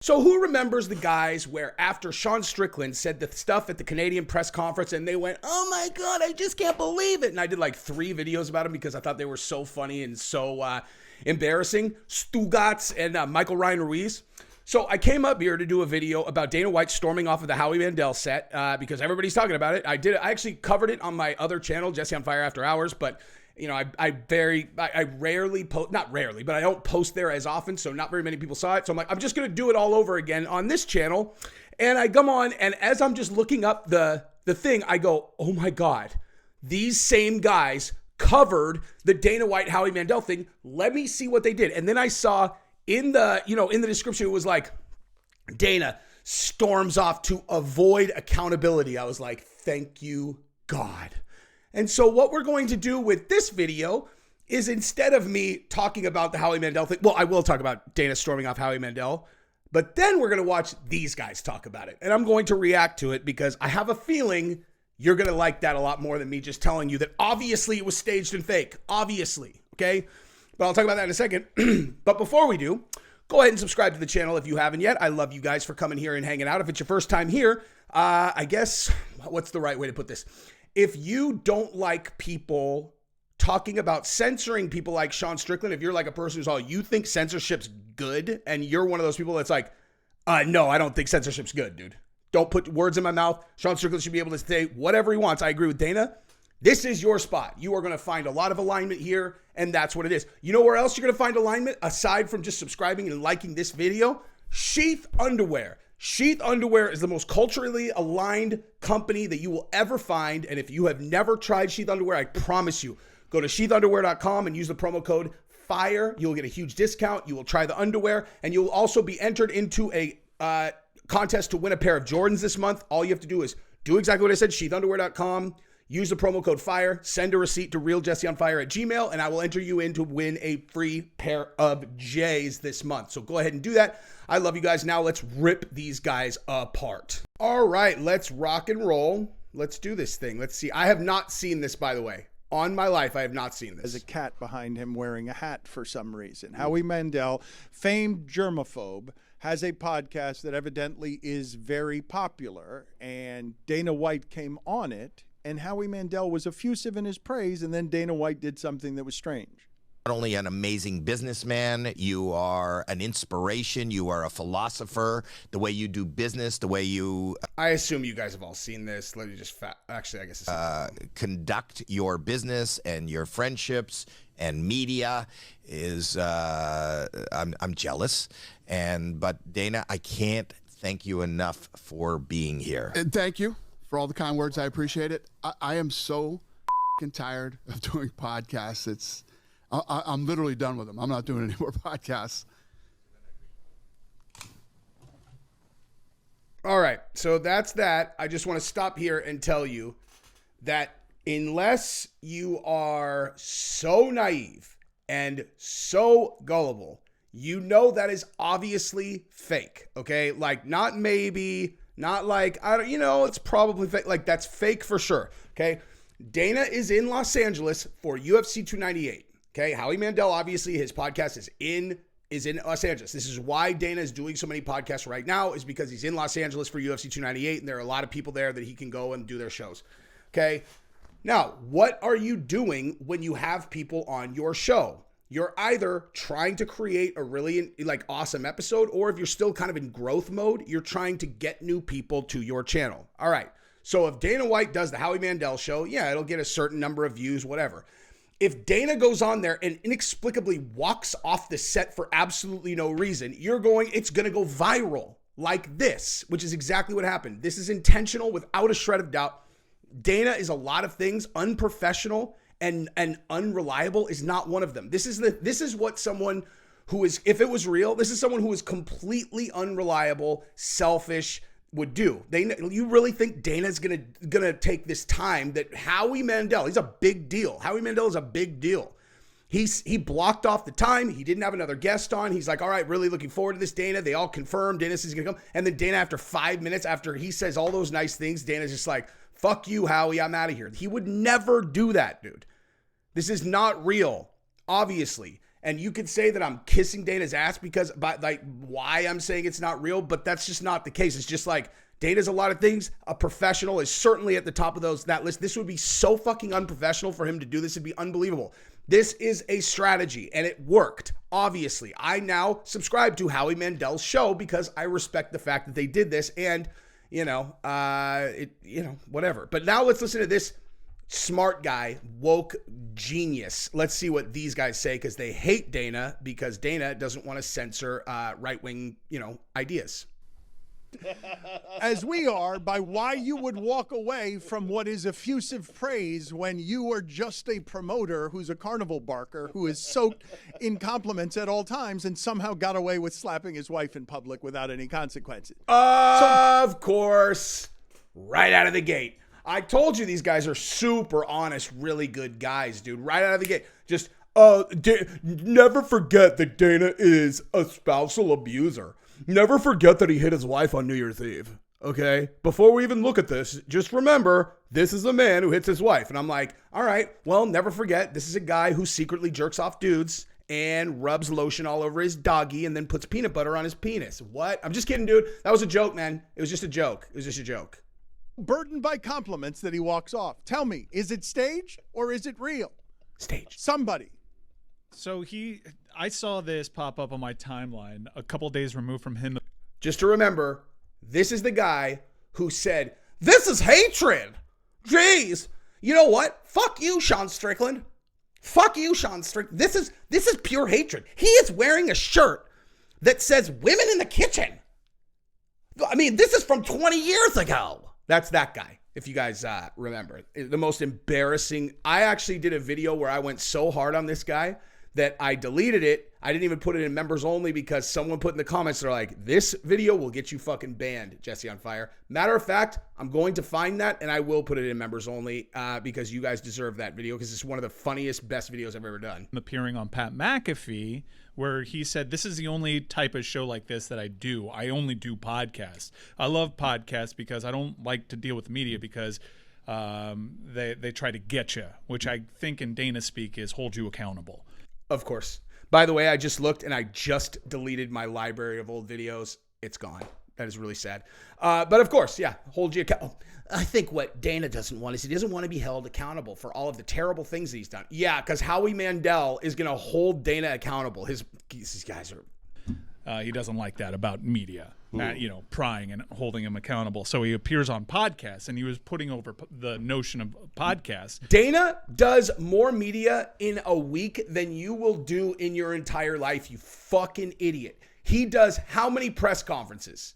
So who remembers the guys where after Sean Strickland said the stuff at the Canadian press conference and they went, oh my God, I just can't believe it. And I did like 3 videos about him because I thought they were so funny and so embarrassing. Stugotz and Michael Ryan Ruiz. So I came up here to do a video about Dana White storming off of the Howie Mandel set because everybody's talking about it. I actually covered it on my other channel, Jesse on Fire After Hours, but you know, I rarely post, not rarely, but I don't post there as often, so not very many people saw it. So I'm like, I'm just going to do it all over again on this channel. And I come on, and as I'm just looking up the thing, I go, oh my God, these same guys covered the Dana White Howie Mandel thing. Let me see what they did. And then I saw in the description, it was like, Dana storms off to avoid accountability. I was like, thank you, God. And so what we're going to do with this video is, instead of me talking about the Howie Mandel thing, well, I will talk about Dana storming off Howie Mandel, but then we're going to watch these guys talk about it. And I'm going to react to it because I have a feeling you're going to like that a lot more than me just telling you that obviously it was staged and fake. Obviously, okay? But I'll talk about that in a second. But before we do, go ahead and subscribe to the channel if you haven't yet. I love you guys for coming here and hanging out. If it's your first time here, I guess, what's the right way to put this? If you don't like people talking about censoring people like Sean Strickland, if you're like a person who's all, you think censorship's good, and you're one of those people that's like, no, I don't think censorship's good, dude. Don't put words in my mouth. Sean Strickland should be able to say whatever he wants. I agree with Dana. This is your spot. You are going to find a lot of alignment here, and that's what it is. You know where else you're going to find alignment aside from just subscribing and liking this video? Sheath Underwear. Sheath Underwear is the most culturally aligned company that you will ever find, and if you have never tried Sheath Underwear, I promise you, go to sheathunderwear.com and use the promo code FIRE. You'll get a huge discount. You will try the underwear, and you'll also be entered into a contest to win a pair of Jordans this month. All you have to do is do exactly what I said, sheathunderwear.com. Use the promo code FIRE, send a receipt to realjesseonfire@gmail, and I will enter you in to win a free pair of J's this month. So go ahead and do that. I love you guys. Now let's rip these guys apart. All right, let's rock and roll. Let's do this thing. Let's see. I have not seen this, by the way. On my life, I have not seen this. There's a cat behind him wearing a hat for some reason. Howie Mandel, famed germaphobe, has a podcast that evidently is very popular, and Dana White came on it. And Howie Mandel was effusive in his praise, and then Dana White did something that was strange. Not only an amazing businessman, you are an inspiration, you are a philosopher, the way you do business, the way you... I assume you guys have all seen this. Let me just... Actually, I guess it's... conduct your business and your friendships and media is... I'm jealous. But Dana, I can't thank you enough for being here. Thank you for all the kind words. I appreciate it. I am so tired of doing podcasts. I'm literally done with them. I'm not doing any more podcasts. All right. So that's that. I just want to stop here and tell you that unless you are so naive and so gullible, you know that is obviously fake. Okay? Like, not maybe... Not like, I don't, it's probably fake. Like, that's fake for sure. Okay. Dana is in Los Angeles for UFC 298. Okay. Howie Mandel, obviously, his podcast is in Los Angeles. This is why Dana is doing so many podcasts right now, is because he's in Los Angeles for UFC 298. And there are a lot of people there that he can go and do their shows. Okay. Now, what are you doing when you have people on your show? You're either trying to create a really awesome episode, or if you're still kind of in growth mode, you're trying to get new people to your channel. All right. So if Dana White does the Howie Mandel show, yeah, it'll get a certain number of views, whatever. If Dana goes on there and inexplicably walks off the set for absolutely no reason, it's going to go viral like this, which is exactly what happened. This is intentional without a shred of doubt. Dana is a lot of things. Unprofessional and unreliable is not one of them. This is what someone who is, if it was real, this is someone who is completely unreliable, selfish would do. You really think Dana's gonna take this time that Howie Mandel, he's a big deal. Howie Mandel is a big deal. He blocked off the time. He didn't have another guest on. He's like, all right, really looking forward to this, Dana. They all confirmed Dana's is gonna come. And then Dana, after 5 minutes, after he says all those nice things, Dana's just like, fuck you, Howie, I'm out of here. He would never do that, dude. This is not real, obviously. And you could say that I'm kissing Dana's ass because, why I'm saying it's not real, but that's just not the case. It's just like, Dana's a lot of things. A professional is certainly at the top of that list. This would be so fucking unprofessional for him to do this. It'd be unbelievable. This is a strategy, and it worked. Obviously, I now subscribe to Howie Mandel's show because I respect the fact that they did this, and whatever. But now let's listen to this smart guy, woke genius. Let's see what these guys say, because they hate Dana because Dana doesn't want to censor right-wing, ideas. As we are, by why you would walk away from what is effusive praise when you are just a promoter who's a carnival barker who is soaked in compliments at all times and somehow got away with slapping his wife in public without any consequences. Of course, right out of the gate. I told you these guys are super honest, really good guys, dude. Right out of the gate. Just, never forget that Dana is a spousal abuser. Never forget that he hit his wife on New Year's Eve, okay? Before we even look at this, just remember, this is a man who hits his wife. And I'm like, all right, well, never forget, this is a guy who secretly jerks off dudes and rubs lotion all over his doggy and then puts peanut butter on his penis. What? I'm just kidding, dude. That was a joke, man. It was just a joke. It was just a joke. Burdened by compliments that he walks off. Tell me, is it staged or is it real? Staged. Somebody. So I saw this pop up on my timeline a couple days removed from him. Just to remember, this is the guy who said, this is hatred. Jeez. You know what? Fuck you, Sean Strickland. Fuck you, Sean Strickland. This is pure hatred. He is wearing a shirt that says women in the kitchen. I mean, this is from 20 years ago. That's that guy. If you guys remember, the most embarrassing. I actually did a video where I went so hard on this guy that I deleted it. I didn't even put it in members only because someone put in the comments, they're like, this video will get you fucking banned, Jesse on Fire. Matter of fact, I'm going to find that and I will put it in members only because you guys deserve that video because it's one of the funniest, best videos I've ever done. Appearing on Pat McAfee, where he said, this is the only type of show like this that I do. I only do podcasts. I love podcasts because I don't like to deal with media because they try to get you, which I think in Dana speak is hold you accountable. Of course. By the way, I just looked and I just deleted my library of old videos. It's gone. That is really sad. But of course, yeah, hold you accountable. I think what Dana doesn't want is he doesn't want to be held accountable for all of the terrible things that he's done. Yeah, because Howie Mandel is going to hold Dana accountable. These guys are... He doesn't like that about media, prying and holding him accountable. So he appears on podcasts, and he was putting over the notion of podcasts. Dana does more media in a week than you will do in your entire life, you fucking idiot. He does how many press conferences?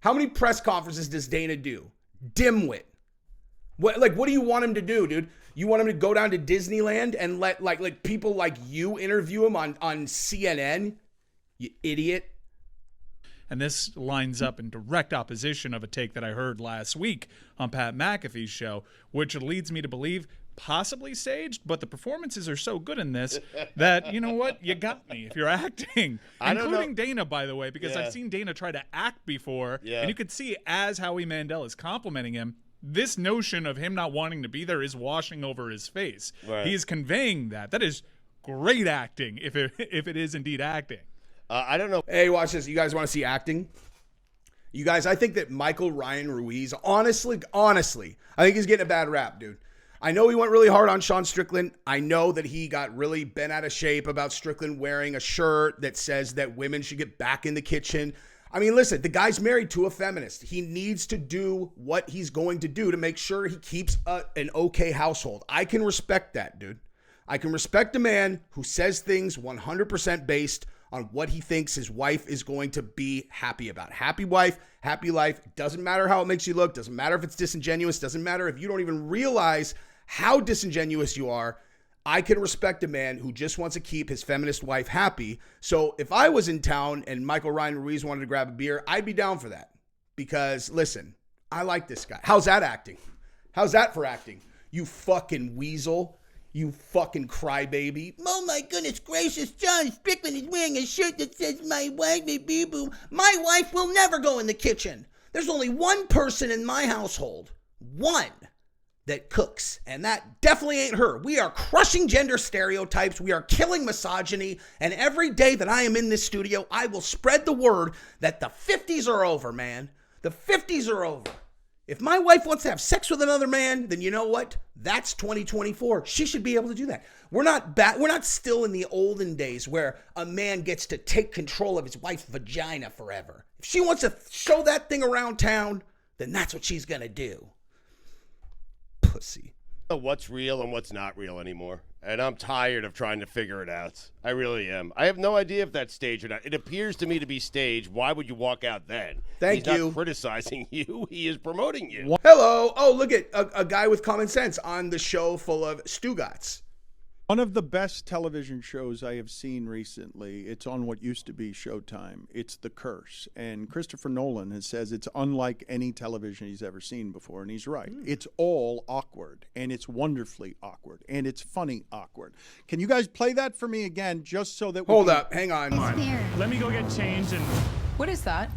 How many press conferences does Dana do? Dimwit. What do you want him to do, dude? You want him to go down to Disneyland and let like people like you interview him on CNN? You idiot. And this lines up in direct opposition of a take that I heard last week on Pat McAfee's show, which leads me to believe possibly staged, but the performances are so good in this that, you know what, you got me if you're acting. Including Dana, by the way, because I've seen Dana try to act before, and you could see as Howie Mandel is complimenting him, this notion of him not wanting to be there is washing over his face. Right. He is conveying that. That is great acting if it is indeed acting. I don't know. Hey, watch this. You guys want to see acting? You guys, I think that Michael Ryan Ruiz, honestly, I think he's getting a bad rap, dude. I know he went really hard on Sean Strickland. I know that he got really bent out of shape about Strickland wearing a shirt that says that women should get back in the kitchen. I mean, listen, the guy's married to a feminist. He needs to do what he's going to do to make sure he keeps an okay household. I can respect that, dude. I can respect a man who says things 100% based on what he thinks his wife is going to be happy about. Happy wife, happy life. Doesn't matter how it makes you look. Doesn't matter if it's disingenuous. Doesn't matter if you don't even realize how disingenuous you are. I can respect a man who just wants to keep his feminist wife happy. So if I was in town and Michael Ryan Ruiz wanted to grab a beer, I'd be down for that. Because, listen, I like this guy. How's that acting? How's that for acting? You fucking weasel. You fucking crybaby. Oh my goodness gracious, John Strickland is wearing a shirt that says my wife may be boo. My wife will never go in the kitchen. There's only one person in my household. One. that cooks, and that definitely ain't her. We are crushing gender stereotypes. We are killing misogyny, and every day that I am in this studio, I will spread the word that the 50s are over, man. The 50s are over. If my wife wants to have sex with another man, then you know what? That's 2024. She should be able to do that. We're not still in the olden days where a man gets to take control of his wife's vagina forever. If she wants to show that thing around town, then that's what she's going to do. Pussy. What's real and what's not real anymore. And I'm tired of trying to figure it out. I really am. I have no idea if that's staged or not. It appears to me to be staged. Why would you walk out then? He's not criticizing you. He is promoting you. Hello. Oh, look at a guy with common sense on the show full of Stugotz. One of the best television shows I have seen recently, it's on what used to be Showtime. It's The Curse. And Christopher Nolan has says it's unlike any television he's ever seen before. And he's right. It's all awkward. And it's wonderfully awkward. And it's funny awkward. Can you guys play that for me again, just so that we Hold up. Hang on. Let me go get changed and... What is that?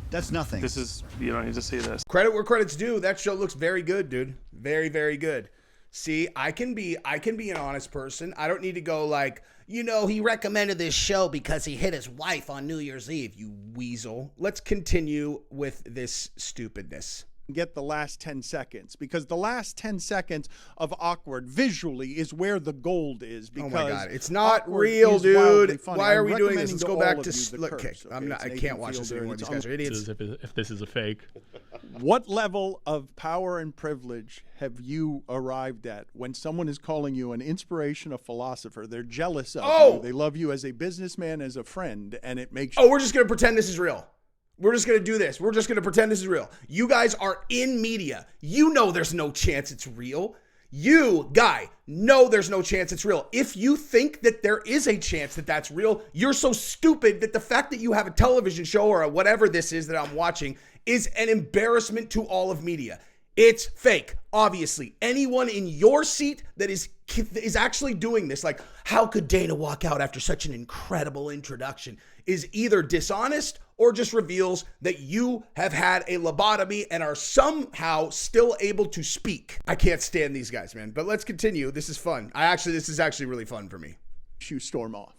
That's nothing. This is... You don't need to see this. Credit where credit's due. That show looks very good, dude. Very, very good. See, I can be an honest person. I don't need to go like, he recommended this show because he hit his wife on New Year's Eve, you weasel. Let's continue with this stupidness. get the last 10 seconds, because the last 10 seconds of awkward visually is where the gold is. Because oh my God, it's not real, dude. Why are we doing this? Let's go back to look. Okay, I can't watch this anymore. These guys are idiots. If this is a fake. What level of power and privilege have you arrived at when someone is calling you an inspiration, a philosopher? They're jealous of you. They love you as a businessman, as a friend, and it makes you... we're just gonna pretend this is real. We're just going to do this. We're just going to pretend this is real. You guys are in media. You know there's no chance it's real. You, guy, know there's no chance it's real. If you think that there is a chance that that's real, you're so stupid that the fact that you have a television show or whatever this is that I'm watching is an embarrassment to all of media. It's fake, obviously. Anyone in your seat that is actually doing this, like, how could Dana walk out after such an incredible introduction, is either dishonest or just reveals that you have had a lobotomy and are somehow still able to speak. I can't stand these guys, man. But let's continue. This is fun. This is actually really fun for me. You storm off.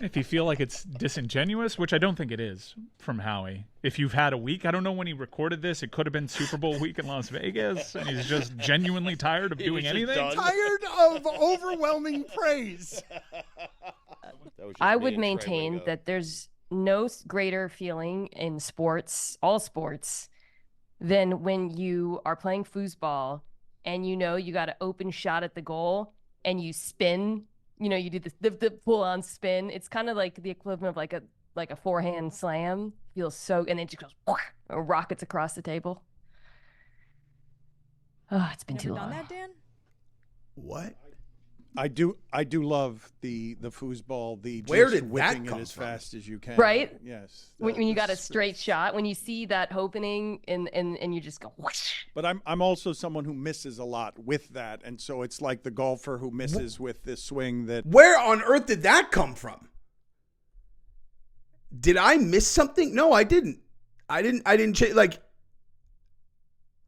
If you feel like it's disingenuous, which I don't think it is from Howie. If you've had a week, I don't know when he recorded this. It could have been Super Bowl week in Las Vegas, and he's just genuinely tired of doing anything. Tired of overwhelming praise. I would maintain that there's no greater feeling in sports, all sports, than when you are playing foosball and you got an open shot at the goal and you spin. You do the full-on spin. It's kind of like the equivalent of like a forehand slam. Feels so, and then it just goes rockets across the table. Oh, it's been too long. Done that, Dan? What? I do love the foosball. Where did that whipping come it as from? fast as you can. Right? Yes. When you got a straight shot, when you see that opening and you just go whoosh. But I'm also someone who misses a lot with that, and so it's like the golfer who misses with this swing that. Where on earth did that come from? Did I miss something? No, I didn't. I didn't like.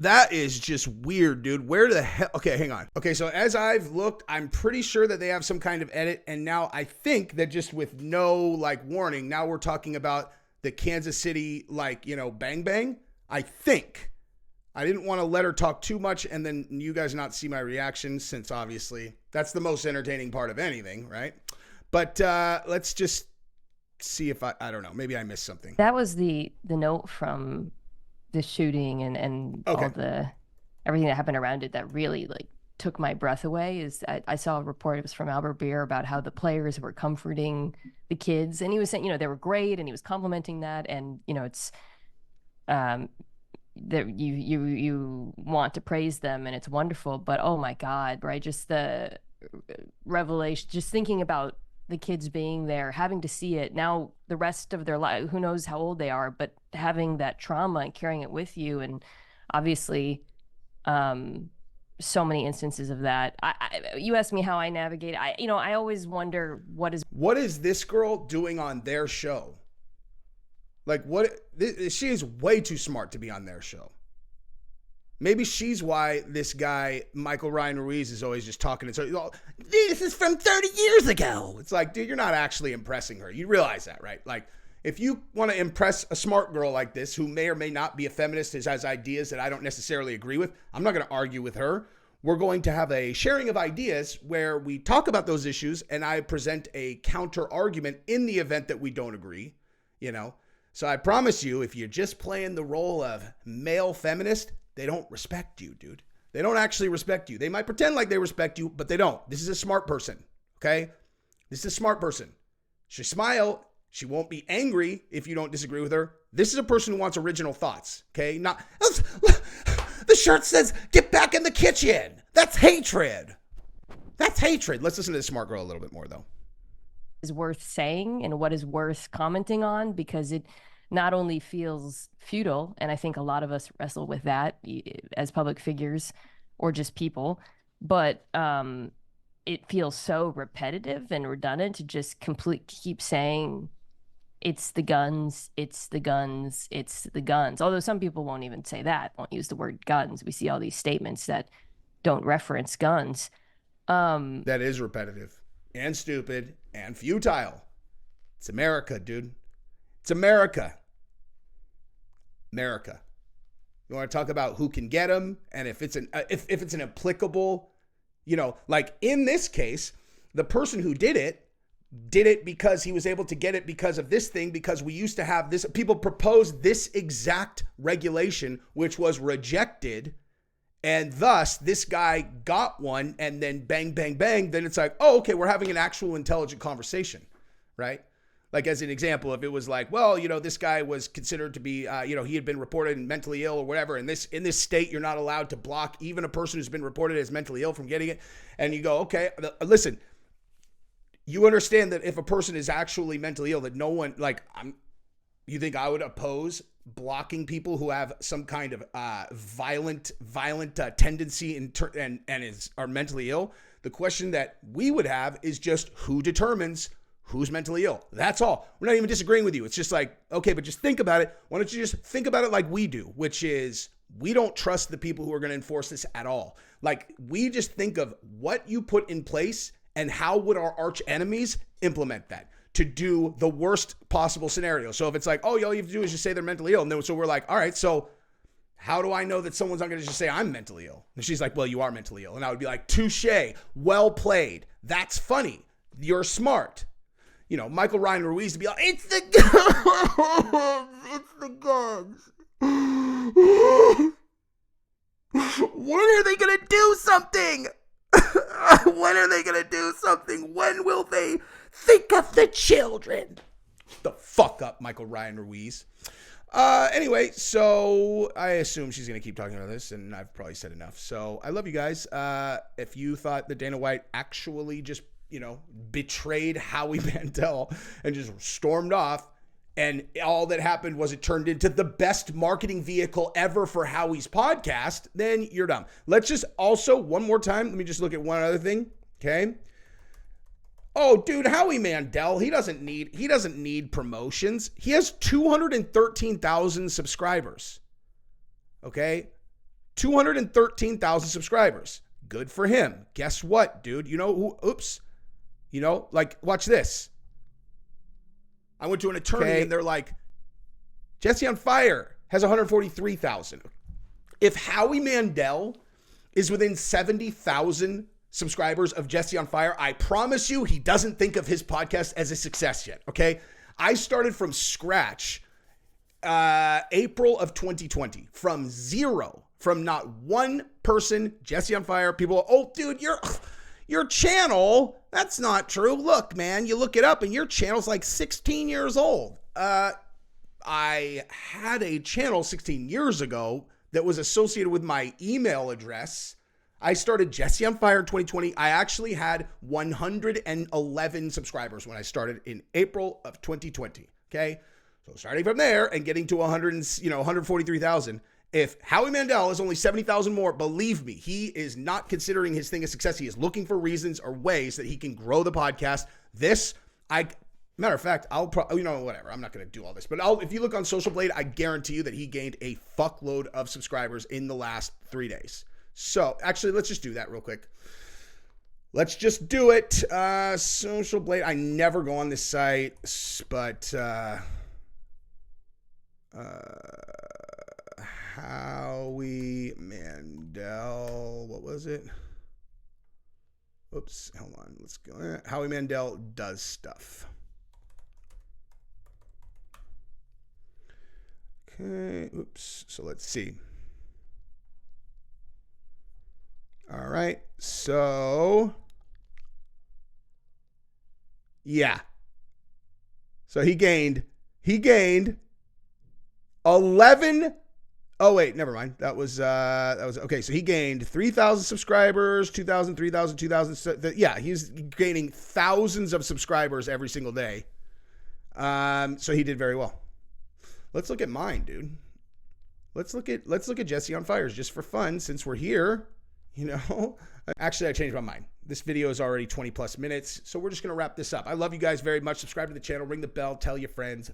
That is just weird, dude. Where the hell? Okay, hang on. Okay, so as I've looked, I'm pretty sure that they have some kind of edit. And now I think that just with no warning, now we're talking about the Kansas City, bang bang. I think. I didn't want to let her talk too much and then you guys not see my reaction, since obviously that's the most entertaining part of anything, right? But let's just see if I don't know. Maybe I missed something. That was the note from the shooting and okay. all the everything that happened around it that really took my breath away. Is I saw a report, it was from Albert Beer, about how the players were comforting the kids, and he was saying they were great, and he was complimenting that, and it's that you want to praise them and it's wonderful, but oh my God, right? Just the revelation, just thinking about the kids being there, having to see it now the rest of their life, who knows how old they are, but having that trauma and carrying it with you. And obviously so many instances of that. You asked me how I navigate. I always wonder what is this girl doing on their show? She is way too smart to be on their show. Maybe she's why this guy, Michael Ryan Ruiz, is always just talking. And so, this is from 30 years ago. It's like, dude, you're not actually impressing her. You realize that, right? Like, if you want to impress a smart girl like this, who may or may not be a feminist, who has ideas that I don't necessarily agree with, I'm not going to argue with her. We're going to have a sharing of ideas where we talk about those issues, and I present a counter argument in the event that we don't agree, you know? So I promise you, if you're just playing the role of male feminist, they don't respect you, dude. They don't actually respect you. They might pretend like they respect you, but they don't. This is a smart person, okay? This is a smart person. She'll smile. She won't be angry if you don't disagree with her. This is a person who wants original thoughts, okay? Not, the shirt says, get back in the kitchen. That's hatred. That's hatred. Let's listen to this smart girl a little bit more, though. Is worth saying and what is worth commenting on, because it not only feels futile, and I think a lot of us wrestle with that as public figures or just people, but it feels so repetitive and redundant to just keep saying it's the guns, it's the guns, it's the guns. Although some people won't even say that, won't use the word guns. We see all these statements that don't reference guns. That is repetitive and stupid and futile. It's America, dude. It's America. America. You want to talk about who can get them, and if it's an applicable, you know, like in this case, the person who did it because he was able to get it because of this thing, because we used to have this, people proposed this exact regulation, which was rejected, and thus this guy got one, and then bang, bang, bang, then it's like, oh, okay, we're having an actual intelligent conversation, right? Like, as an example, if it was like, well, you know, this guy was considered to be, you know, he had been reported mentally ill or whatever. And in this state, you're not allowed to block even a person who's been reported as mentally ill from getting it. And you go, okay, listen, you understand that if a person is actually mentally ill, that no one, like, you think I would oppose blocking people who have some kind of violent tendency and are mentally ill? The question that we would have is just who determines who's mentally ill. That's all. We're not even disagreeing with you. It's just like, okay, but just think about it. Why don't you just think about it like we do, which is we don't trust the people who are going to enforce this at all. Like, we just think of what you put in place and how would our arch enemies implement that to do the worst possible scenario. So if it's like, oh, all you have to do is just say they're mentally ill. And then so we're like, all right, so how do I know that someone's not going to just say I'm mentally ill? And she's like, well, you are mentally ill. And I would be like, touche, well played. That's funny. You're smart. You know, Michael Ryan Ruiz to be like, it's the guns. It's the guns. When are they going to do something? When are they going to do something? When will they think of the children? The fuck up, Michael Ryan Ruiz. Anyway, so I assume she's going to keep talking about this, and I've probably said enough. So I love you guys. If you thought that Dana White actually just, you know, betrayed Howie Mandel and just stormed off, and all that happened was it turned into the best marketing vehicle ever for Howie's podcast, then you're dumb. Let's just also, one more time, let me just look at one other thing, okay? Oh, dude, Howie Mandel, he doesn't need promotions. He has 213,000 subscribers, okay? 213,000 subscribers. Good for him. Guess what, dude? You know who, oops. You know, like, watch this. I went to an attorney and they're like, Jesse on Fire has 143,000. If Howie Mandel is within 70,000 subscribers of Jesse on Fire, I promise you he doesn't think of his podcast as a success yet, okay? I started from scratch April of 2020, from zero, from not one person, Jesse on Fire. People, oh, dude, your channel, that's not true. Look, man, you look it up and your channel's like 16 years old. I had a channel 16 years ago that was associated with my email address. I started Jesse on Fire in 2020. I actually had 111 subscribers when I started in April of 2020. Okay. So starting from there and getting to 143,000. If Howie Mandel is only 70,000 more, believe me, he is not considering his thing a success. He is looking for reasons or ways that he can grow the podcast. This, Matter of fact, I'll whatever. I'm not going to do all this, but if you look on Social Blade, I guarantee you that he gained a fuckload of subscribers in the last 3 days. So actually, let's just do that real quick. Let's just do it. Social Blade. I never go on this site, but Howie Mandel. What was it? Oops. Hold on. Let's go. Howie Mandel does stuff. Okay. Oops. So let's see. All right. So, yeah. So he gained 11. Oh, wait, never mind. That was okay. So he gained 3,000 subscribers, 2,000, 3,000, 2,000. Yeah, he's gaining thousands of subscribers every single day. So he did very well. Let's look at mine, dude. Let's look at Jesse on Fires just for fun since we're here. You know, actually, I changed my mind. This video is already 20 plus minutes, so we're just going to wrap this up. I love you guys very much. Subscribe to the channel, ring the bell, tell your friends.